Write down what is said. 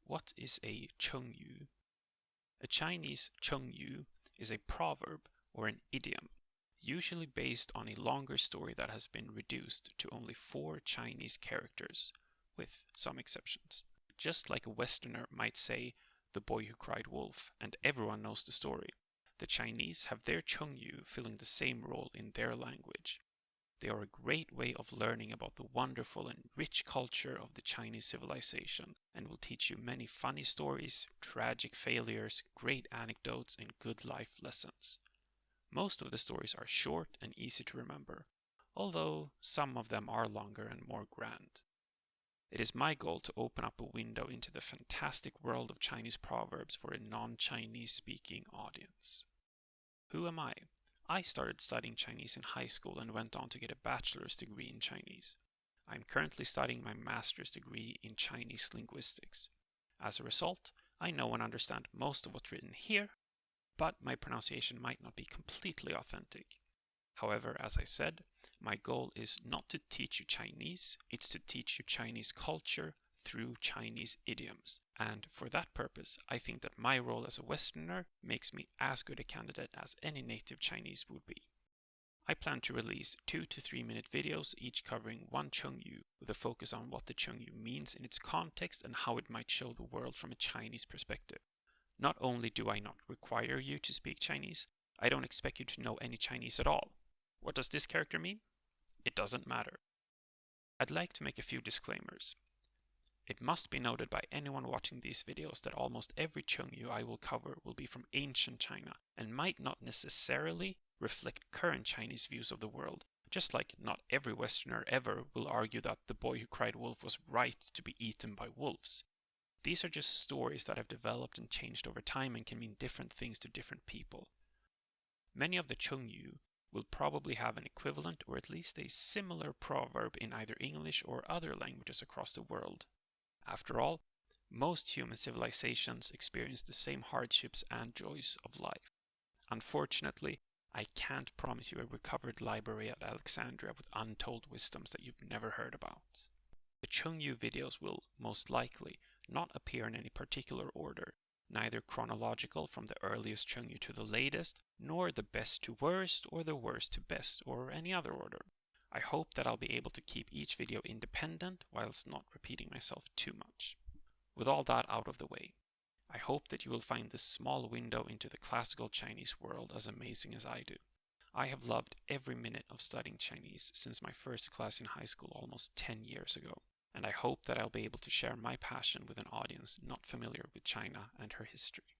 What is a chengyu? A Chinese chengyu is a proverb or an idiom, usually based on a longer story that has been reduced to only 4 Chinese characters, with some exceptions. Just like a Westerner might say, "The boy who cried wolf," and everyone knows the story, the Chinese have their chengyu filling the same role in their language. They are a great way of learning about the wonderful and rich culture of the Chinese civilization, and will teach you many funny stories, tragic failures, great anecdotes, and good life lessons. Most of the stories are short and easy to remember, although some of them are longer and more grand. It is my goal to open up a window into the fantastic world of Chinese proverbs for a non-Chinese speaking audience. Who am I? I started studying Chinese in high school and went on to get a bachelor's degree in Chinese. I am currently studying my master's degree in Chinese linguistics. As a result, I know and understand most of what's written here, but my pronunciation might not be completely authentic. However, as I said, my goal is not to teach you Chinese, it's to teach you Chinese culture through Chinese idioms. And for that purpose, I think that my role as a Westerner makes me as good a candidate as any native Chinese would be. I plan to release 2 to 3 minute videos, each covering one chengyu, with a focus on what the chengyu means in its context and how it might show the world from a Chinese perspective. Not only do I not require you to speak Chinese, I don't expect you to know any Chinese at all. What does this character mean? It doesn't matter. I'd like to make a few disclaimers. It must be noted by anyone watching these videos that almost every chengyu I will cover will be from ancient China and might not necessarily reflect current Chinese views of the world, just like not every Westerner ever will argue that the boy who cried wolf was right to be eaten by wolves. These are just stories that have developed and changed over time and can mean different things to different people. Many of the chengyu will probably have an equivalent or at least a similar proverb in either English or other languages across the world. After all, most human civilizations experience the same hardships and joys of life. Unfortunately, I can't promise you a recovered library at Alexandria with untold wisdoms that you've never heard about. The chengyu videos will, most likely, not appear in any particular order, neither chronological from the earliest chengyu to the latest, nor the best to worst or the worst to best or any other order. I hope that I'll be able to keep each video independent whilst not repeating myself too much. With all that out of the way, I hope that you will find this small window into the classical Chinese world as amazing as I do. I have loved every minute of studying Chinese since my first class in high school almost 10 years ago, and I hope that I'll be able to share my passion with an audience not familiar with China and her history.